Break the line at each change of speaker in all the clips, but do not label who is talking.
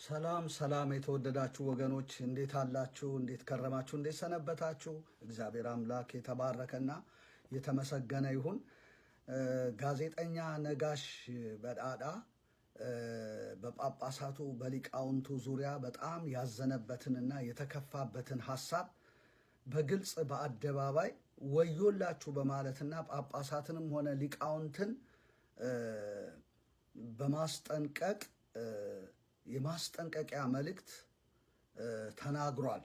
ሰላም ሰላም የተወደዳችሁ ወገኖች እንዴት አላችሁ? እንዴት ከረማችሁ? እንዴት ሰነበታችሁ? እግዚአብሔር አምላክ የተባረከና የተመሰገነ ይሁን። ጋዜጠኛ ነጋሽ በዳዳ በጳጳሳቱ በሊቃውንቱ ዙሪያ በጣም ያዘነበትንና የተከፋበትን ሐሳብ በግልጽ በአደባባይ ወዮላችሁ በማለትና ጳጳሳትንም ሆነ ሊቃውንትን በማስጠንቀቅ የማስጠንቀቂያ መልእክት ተናግሯል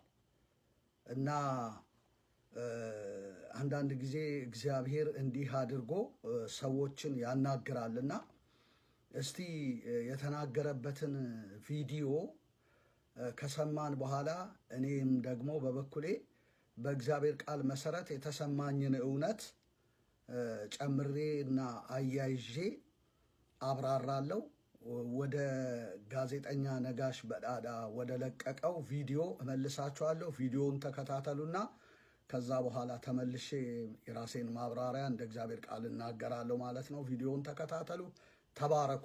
እና አንዳንድ ጊዜ እግዚአብሔር እንዲህ አድርጎ ሰዎችን ያናግራልና እስቲ የተናገረበትን ቪዲዮ ከሰማን በኋላ እኔም ደግሞ በበኩሌ በእግዚአብሔር ቃል መሰረት የተሰማኝን እውነት ጨምሬና አያይዤ አብራራለሁ። ወደ ጋዜጠኛ ነጋሽ በዳዳ ወደ ለቀቀው ቪዲዮ እመልሳችኋለሁ። ቪዲዮውን ተከታተሉና ከዛ በኋላ ተመልሼ የራሴን ማብራሪያ እንደ እግዚአብሔር ቃል እናገራለሁ ማለት ነው። ቪዲዮውን ተከታተሉ። ተባረኩ።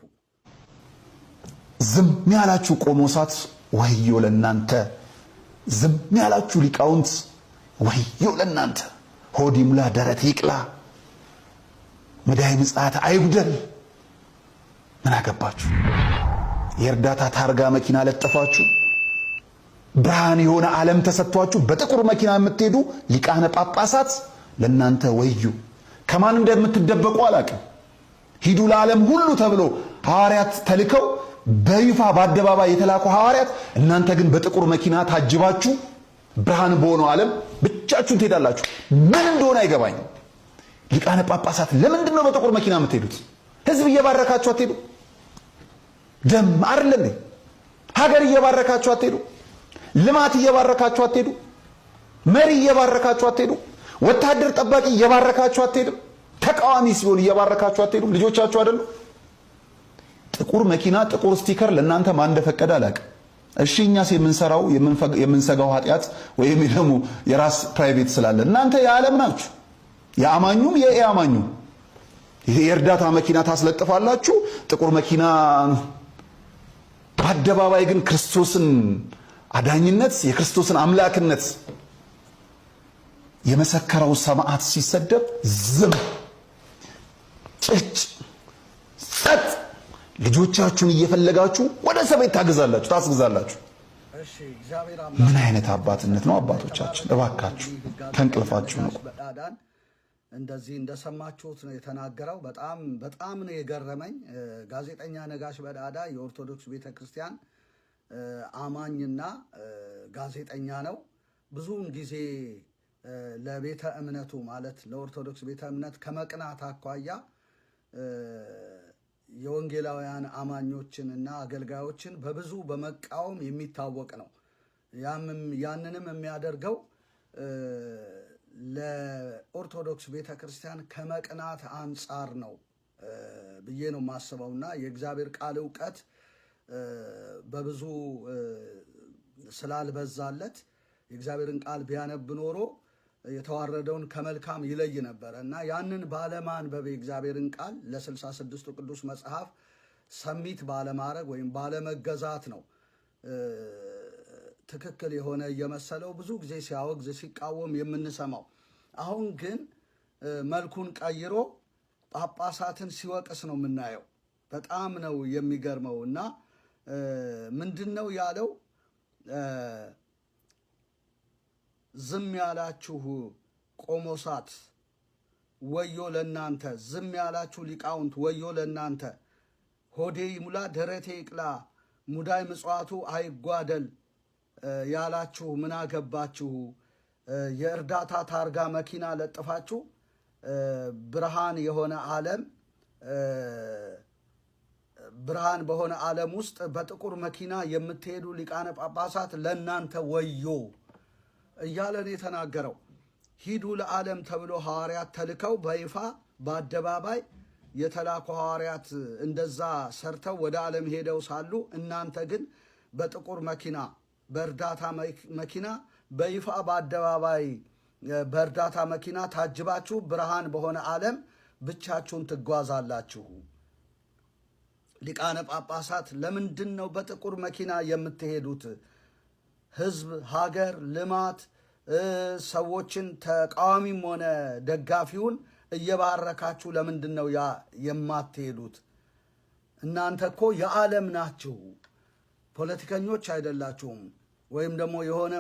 ዝም ያላችሁ ቆሞሳት ወዮ ለናንተ፣ ዝም ያላችሁ ሊቃውንት ወዮ ለናንተ። ሆድ ይሙላ ደረት ይቅላ፣ መዳይ ምጽአት አይጉደል። ምን አገባችሁ? የእርዳታ ታርጋ መኪና ለጠፋችሁ፣ ብርሃን የሆነ ዓለም ተሰጥቷችሁ በጥቁር መኪና የምትሄዱ ሊቃነ ጳጳሳት ለናንተ ወዩ። ከማን እንደምትደበቁ አላውቅም። ሂዱ ለዓለም ሁሉ ተብሎ ሐዋርያት ተልከው በይፋ በአደባባይ የተላኩ ሐዋርያት፣ እናንተ ግን በጥቁር መኪና ታጅባችሁ ብርሃን በሆነው ዓለም ብቻችሁን ትሄዳላችሁ። ምን እንደሆነ አይገባኝም። ሊቃነ ጳጳሳት ለምንድን ነው በጥቁር መኪና የምትሄዱት? ህዝብ እየባረካችሁ አትሄዱ? ደም አይደለም ሀገር እየባረካችሁ አትሄዱ? ልማት እየባረካችሁ አትሄዱ? መሪ እየባረካችሁ አትሄዱ? ወታደር ጠባቂ እየባረካችሁ አትሄዱ? ተቃዋሚ ሲሆን እየባረካችሁ አትሄዱ? ልጆቻችሁ አይደሉ? ጥቁር መኪና ጥቁር ስቲከር ለእናንተ ማን እንደፈቀደ አላውቅም። እሺ እኛስ የምንሰጋው ኃጢአት ወይም ደግሞ የራስ ፕራይቬት ስላለ እናንተ የዓለም ናችሁ፣ የአማኙም የአማኙም የእርዳታ መኪና ታስለጥፋላችሁ። ጥቁር መኪና በአደባባይ ግን ክርስቶስን አዳኝነት የክርስቶስን አምላክነት የመሰከረው ሰማዕት ሲሰደብ ዝም ጭጭ ጸጥ። ልጆቻችሁን እየፈለጋችሁ ወደ ሰቤት ታስግዛላችሁ። ምን አይነት አባትነት ነው? አባቶቻችን እባካችሁ ከእንቅልፋችሁ ነው።
እንደዚህ እንደሰማችሁት ነው የተናገረው። በጣም ነው የገረመኝ። ጋዜጠኛ ነጋሽ በዳዳ የኦርቶዶክስ ቤተክርስቲያን አማኝና ጋዜጠኛ ነው። ብዙውን ጊዜ ለቤተ እምነቱ ማለት ለኦርቶዶክስ ቤተ እምነት ከመቅናት አኳያ የወንጌላውያን አማኞችን እና አገልጋዮችን በብዙ በመቃወም የሚታወቅ ነው። ያንንም የሚያደርገው ለኦርቶዶክስ ቤተክርስቲያን ከመቅናት አንጻር ነው ብዬ ነው የማስበውና የእግዚአብሔር ቃል ዕውቀት በብዙ ስላልበዛለት የእግዚአብሔርን ቃል ቢያነብ ኖሮ የተዋረደውን ከመልካም ይለይ ነበር እና ያንን ባለማንበብ የእግዚአብሔርን ቃል ለ66ቱ ቅዱስ መጽሐፍ ሰሚት ባለማድረግ ወይም ባለመገዛት ነው ትክክል የሆነ እየመሰለው ብዙ ጊዜ ሲያወግዝ ሲቃወም የምንሰማው። አሁን ግን መልኩን ቀይሮ ጳጳሳትን ሲወቅስ ነው የምናየው። በጣም ነው የሚገርመው እና ምንድን ነው ያለው? ዝም ያላችሁ ቆሞሳት ወዮ ለናንተ፣ ዝም ያላችሁ ሊቃውንት ወዮ ለናንተ። ሆዴ ይሙላ ደረቴ ይቅላ፣ ሙዳይ ምጽዋቱ አይጓደል ያላችሁ ምን አገባችሁ? የእርዳታ ታርጋ መኪና ለጥፋችሁ ብርሃን በሆነ ዓለም ውስጥ በጥቁር መኪና የምትሄዱ ሊቃነ ጳጳሳት ለናንተ ወዮ እያለን የተናገረው። ሂዱ ለዓለም ተብሎ ሐዋርያት ተልከው በይፋ በአደባባይ የተላኩ ሐዋርያት እንደዛ ሰርተው ወደ ዓለም ሄደው ሳሉ እናንተ ግን በጥቁር መኪና በእርዳታ መኪና በይፋ በአደባባይ በእርዳታ መኪና ታጅባችሁ ብርሃን በሆነ ዓለም ብቻችሁን ትጓዛላችሁ። ሊቃነ ጳጳሳት ለምንድን ነው በጥቁር መኪና የምትሄዱት? ህዝብ፣ ሀገር፣ ልማት ሰዎችን ተቃዋሚም ሆነ ደጋፊውን እየባረካችሁ ለምንድን ነው የማትሄዱት? እናንተ እኮ የዓለም ናችሁ፣ ፖለቲከኞች አይደላችሁም። ወይም ደግሞ የሆነ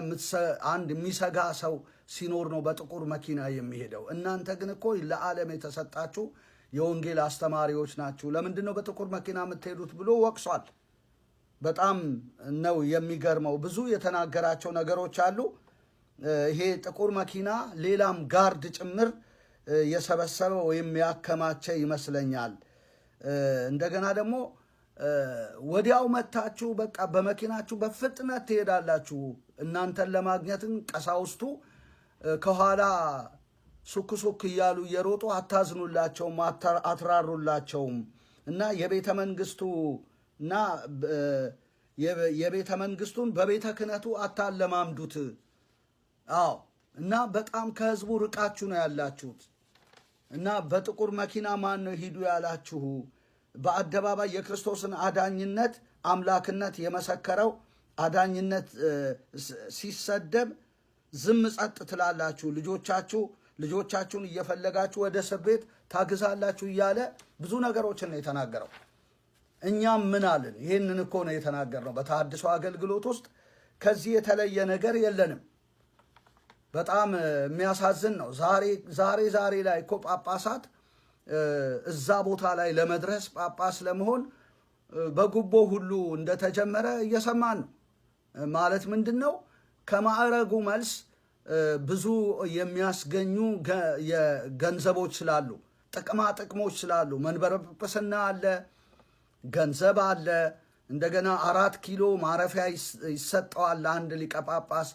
አንድ የሚሰጋ ሰው ሲኖር ነው በጥቁር መኪና የሚሄደው። እናንተ ግን እኮ ለዓለም የተሰጣችሁ የወንጌል አስተማሪዎች ናችሁ። ለምንድን ነው በጥቁር መኪና የምትሄዱት ብሎ ወቅሷል። በጣም ነው የሚገርመው። ብዙ የተናገራቸው ነገሮች አሉ። ይሄ ጥቁር መኪና ሌላም ጋርድ ጭምር የሰበሰበ ወይም ያከማቸ ይመስለኛል። እንደገና ደግሞ ወዲያው መታችሁ በቃ በመኪናችሁ በፍጥነት ትሄዳላችሁ። እናንተን ለማግኘትን ቀሳውስቱ ከኋላ ሱክ ሱክ እያሉ እየሮጡ አታዝኑላቸውም፣ አትራሩላቸውም እና የቤተ መንግስቱና የቤተ መንግስቱን በቤተ ክህነቱ አታለማምዱት። አዎ እና በጣም ከህዝቡ ርቃችሁ ነው ያላችሁት። እና በጥቁር መኪና ማን ነው ሂዱ ያላችሁ? በአደባባይ የክርስቶስን አዳኝነት አምላክነት የመሰከረው አዳኝነት ሲሰደብ ዝም ጸጥ ትላላችሁ። ልጆቻችሁን እየፈለጋችሁ ወደ እስር ቤት ታግዛላችሁ እያለ ብዙ ነገሮችን ነው የተናገረው። እኛም ምን አልን? ይህንን እኮ ነው የተናገርነው። በተሐድሶ አገልግሎት ውስጥ ከዚህ የተለየ ነገር የለንም። በጣም የሚያሳዝን ነው። ዛሬ ላይ እኮ ጳጳሳት እዛ ቦታ ላይ ለመድረስ ጳጳስ ለመሆን በጉቦ ሁሉ እንደተጀመረ እየሰማን ነው። ማለት ምንድን ነው? ከማዕረጉ መልስ ብዙ የሚያስገኙ ገንዘቦች ስላሉ፣ ጥቅማ ጥቅሞች ስላሉ፣ መንበረ ጵጵስና አለ፣ ገንዘብ አለ። እንደገና 4 ኪሎ ማረፊያ ይሰጠዋል አንድ ሊቀ ጳጳስ።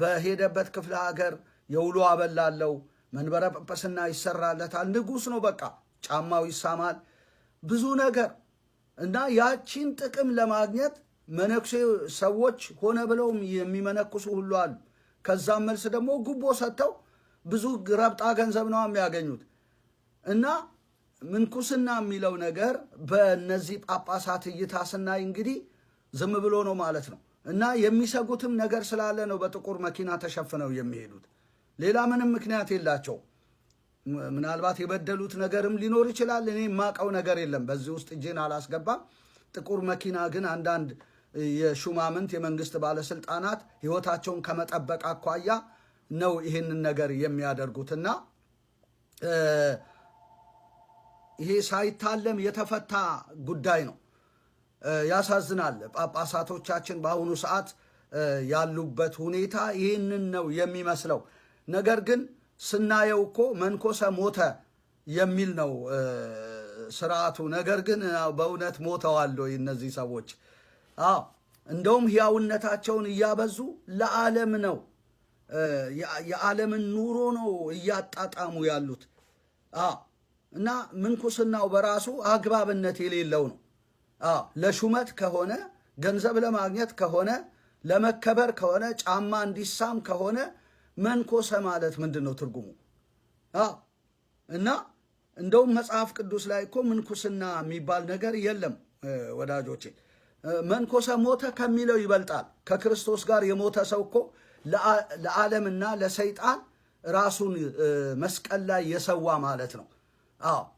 በሄደበት ክፍለ ሀገር የውሎ አበላለው፣ መንበረ ጵጵስና ይሰራለታል። ንጉሥ ነው በቃ። ጫማው ይሳማል፣ ብዙ ነገር እና ያቺን ጥቅም ለማግኘት መነኩሴ ሰዎች ሆነ ብለው የሚመነኩሱ ሁሉ አሉ። ከዛም መልስ ደግሞ ጉቦ ሰጥተው ብዙ ረብጣ ገንዘብ ነው የሚያገኙት። እና ምንኩስና የሚለው ነገር በእነዚህ ጳጳሳት እይታ ስናይ እንግዲህ ዝም ብሎ ነው ማለት ነው። እና የሚሰጉትም ነገር ስላለ ነው በጥቁር መኪና ተሸፍነው የሚሄዱት። ሌላ ምንም ምክንያት የላቸው። ምናልባት የበደሉት ነገርም ሊኖር ይችላል። እኔ የማውቀው ነገር የለም፣ በዚህ ውስጥ እጄን አላስገባም። ጥቁር መኪና ግን አንዳንድ የሹማምንት የመንግስት ባለስልጣናት ህይወታቸውን ከመጠበቅ አኳያ ነው ይህንን ነገር የሚያደርጉትና ይሄ ሳይታለም የተፈታ ጉዳይ ነው። ያሳዝናል። ጳጳሳቶቻችን በአሁኑ ሰዓት ያሉበት ሁኔታ ይህንን ነው የሚመስለው። ነገር ግን ስናየው እኮ መንኮሰ ሞተ የሚል ነው ስርዓቱ። ነገር ግን በእውነት ሞተዋል ወይ እነዚህ ሰዎች? እንደውም ሕያውነታቸውን እያበዙ ለዓለም ነው የዓለምን ኑሮ ነው እያጣጣሙ ያሉት። እና ምንኩስናው በራሱ አግባብነት የሌለው ነው። ለሹመት ከሆነ ገንዘብ ለማግኘት ከሆነ ለመከበር ከሆነ ጫማ እንዲሳም ከሆነ መንኮሰ ማለት ምንድን ነው ትርጉሙ? እና እንደውም መጽሐፍ ቅዱስ ላይ እኮ ምንኩስና የሚባል ነገር የለም ወዳጆቼ። መንኮሰ ሞተ ከሚለው ይበልጣል። ከክርስቶስ ጋር የሞተ ሰው እኮ ለዓለምና ለሰይጣን ራሱን መስቀል ላይ የሰዋ ማለት ነው።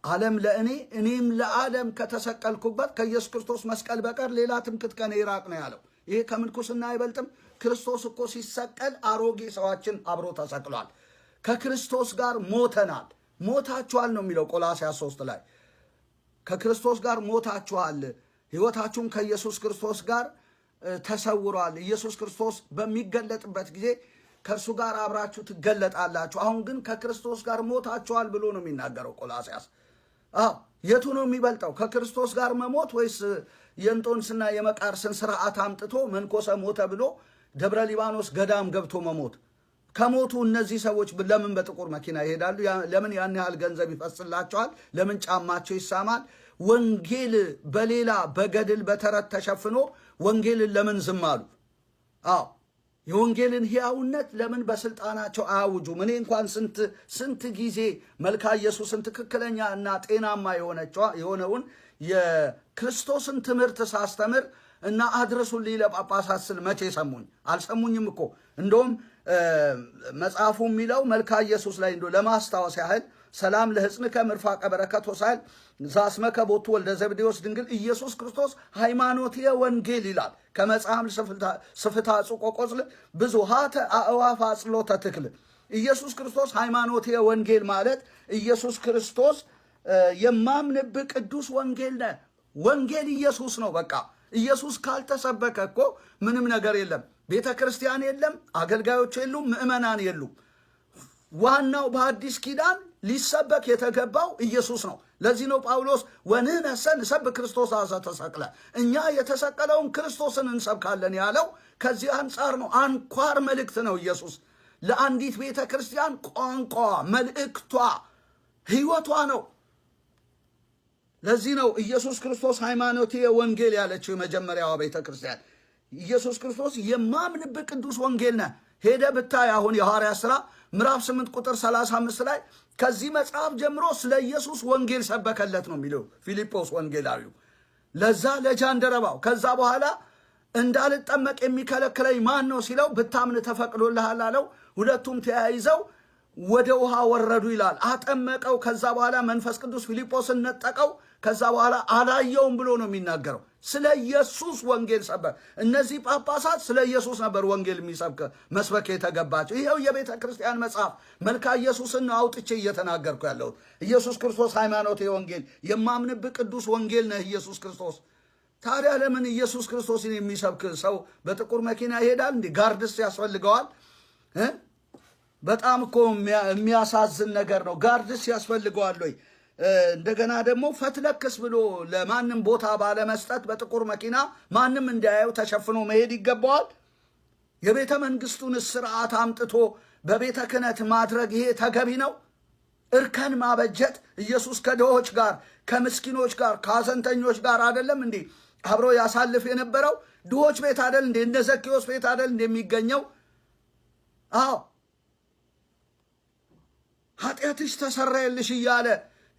ዓለም ለእኔ እኔም ለዓለም ከተሰቀልኩበት ከኢየሱስ ክርስቶስ መስቀል በቀር ሌላ ትምክህት ከኔ ይራቅ ነው ያለው። ይሄ ከምንኩስና አይበልጥም። ክርስቶስ እኮ ሲሰቀል አሮጌ ሰዋችን አብሮ ተሰቅሏል። ከክርስቶስ ጋር ሞተናል። ሞታችኋል ነው የሚለው ቆላስይስ 3 ላይ። ከክርስቶስ ጋር ሞታችኋል፣ ሕይወታችሁም ከኢየሱስ ክርስቶስ ጋር ተሰውሯል። ኢየሱስ ክርስቶስ በሚገለጥበት ጊዜ ከእርሱ ጋር አብራችሁ ትገለጣላችሁ። አሁን ግን ከክርስቶስ ጋር ሞታችኋል ብሎ ነው የሚናገረው ቆላስይስ። የቱ ነው የሚበልጠው? ከክርስቶስ ጋር መሞት ወይስ የእንጦንስና የመቃርስን ስርዓት አምጥቶ መንኮሰ ሞተ ብሎ ደብረ ሊባኖስ ገዳም ገብቶ መሞት? ከሞቱ እነዚህ ሰዎች ለምን በጥቁር መኪና ይሄዳሉ? ለምን ያን ያህል ገንዘብ ይፈስላቸዋል? ለምን ጫማቸው ይሳማል? ወንጌል በሌላ በገድል በተረት ተሸፍኖ ወንጌልን ለምን ዝም አሉ? የወንጌልን ሕያውነት ለምን በስልጣናቸው አያውጁም? እኔ እንኳን ስንት ጊዜ መልካ ኢየሱስን ትክክለኛ እና ጤናማ የሆነውን የክርስቶስን ትምህርት ሳስተምር እና አድርሱልኝ ለጳጳሳት ስል መቼ ሰሙኝ? አልሰሙኝም እኮ። እንደውም መጽሐፉ የሚለው መልካ ኢየሱስ ላይ እንዶ ለማስታወስ ያህል ሰላም ለሕፅንከ ምርፋቀ በረከት ወሳይል ዛስመከ ቦቱ ወልደ ዘብዴዎስ ድንግል ኢየሱስ ክርስቶስ ሃይማኖት ወንጌል ይላል። ከመጽሐፍ ስፍታ ጽቆ ቆጽል ብዙሃተ አእዋፍ አጽሎተ ትክል። ኢየሱስ ክርስቶስ ሃይማኖት ወንጌል ማለት ኢየሱስ ክርስቶስ የማምንብህ ቅዱስ ወንጌል ነህ። ወንጌል ኢየሱስ ነው። በቃ ኢየሱስ ካልተሰበከ እኮ ምንም ነገር የለም። ቤተ ክርስቲያን የለም፣ አገልጋዮች የሉም፣ ምእመናን የሉም። ዋናው በአዲስ ኪዳን ሊሰበክ የተገባው ኢየሱስ ነው። ለዚህ ነው ጳውሎስ ወንሕነሰ ንሰብክ ክርስቶስ ዘተሰቅለ፣ እኛ የተሰቀለውን ክርስቶስን እንሰብካለን ያለው ከዚህ አንጻር ነው። አንኳር መልእክት ነው ኢየሱስ ለአንዲት ቤተ ክርስቲያን ቋንቋዋ፣ መልእክቷ፣ ሕይወቷ ነው። ለዚህ ነው ኢየሱስ ክርስቶስ ሃይማኖቴ ወንጌል ያለችው የመጀመሪያዋ ቤተ ክርስቲያን። ኢየሱስ ክርስቶስ የማምንብህ ቅዱስ ወንጌል ነህ። ሄደ ብታይ አሁን የሐዋርያት ሥራ ምዕራፍ 8 ቁጥር 35 ላይ ከዚህ መጽሐፍ ጀምሮ ስለ ኢየሱስ ወንጌል ሰበከለት ነው የሚለው ፊልጶስ ወንጌላዊው ለዛ ለጃንደረባው። ከዛ በኋላ እንዳልጠመቅ የሚከለክለኝ ማን ነው ሲለው ብታምን ተፈቅዶልሃል አለው። ሁለቱም ተያይዘው ወደ ውሃ ወረዱ ይላል። አጠመቀው። ከዛ በኋላ መንፈስ ቅዱስ ፊልጶስን ነጠቀው። ከዛ በኋላ አላየውም ብሎ ነው የሚናገረው። ስለ ኢየሱስ ወንጌል ሰበከ። እነዚህ ጳጳሳት ስለ ኢየሱስ ነበር ወንጌል የሚሰብከ መስበክ የተገባቸው። ይኸው የቤተ ክርስቲያን መጽሐፍ መልካ ኢየሱስን ነው አውጥቼ እየተናገርኩ ያለሁት። ኢየሱስ ክርስቶስ ሃይማኖት ወንጌል የማምንብህ ቅዱስ ወንጌል ነህ ኢየሱስ ክርስቶስ። ታዲያ ለምን ኢየሱስ ክርስቶስን የሚሰብክ ሰው በጥቁር መኪና ይሄዳል? እንዲህ ጋርድስ ያስፈልገዋል? በጣም እኮ የሚያሳዝን ነገር ነው። ጋርድስ ያስፈልገዋል ወይ? እንደገና ደግሞ ፈትለክስ ብሎ ለማንም ቦታ ባለመስጠት በጥቁር መኪና ማንም እንዳያየው ተሸፍኖ መሄድ ይገባዋል? የቤተ መንግስቱን ስርዓት አምጥቶ በቤተ ክህነት ማድረግ ይሄ ተገቢ ነው? እርከን ማበጀት። ኢየሱስ ከድሆች ጋር፣ ከምስኪኖች ጋር፣ ከሐዘንተኞች ጋር አይደለም እንዴ አብሮ ያሳልፍ የነበረው? ድሆች ቤት አይደል እንዴ? እንደ ዘኬዎስ ቤት አይደል እንደሚገኘው? አዎ ኃጢአትሽ ተሰረየልሽ እያለ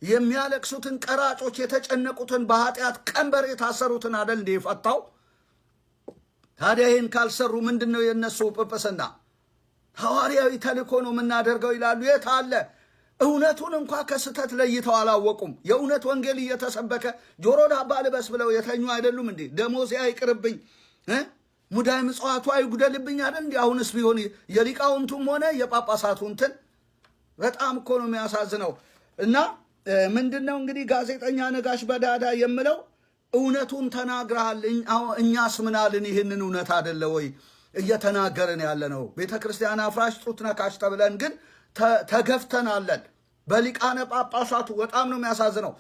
የሚያለቅሱትን ቀራጮች፣ የተጨነቁትን በኃጢአት ቀንበር የታሰሩትን አደል እንዴ የፈታው? ታዲያ ይህን ካልሰሩ ምንድን ነው የነሱ ጵጵስና? ሐዋርያዊ ተልእኮ ነው የምናደርገው ይላሉ። የት አለ? እውነቱን እንኳ ከስተት ለይተው አላወቁም። የእውነት ወንጌል እየተሰበከ ጆሮ ዳባ ልበስ ብለው የተኙ አይደሉም እንዴ? ደሞዜ አይቅርብኝ፣ ሙዳይ ምጽዋቱ አይጉደልብኝ አይደል እንዴ? አሁንስ ቢሆን የሊቃውንቱም ሆነ የጳጳሳቱ እንትን በጣም እኮ ነው የሚያሳዝነው። እና ምንድነው እንግዲህ ጋዜጠኛ ነጋሽ በዳዳ የምለው እውነቱን ተናግረሃል፣ እኛስ ምናልን? ይህንን እውነት አደለ ወይ እየተናገርን ያለ ነው? ቤተ ክርስቲያን አፍራሽ ጡት ነካሽ ተብለን ግን ተገፍተናለን በሊቃነ ጳጳሳቱ። በጣም ነው የሚያሳዝነው።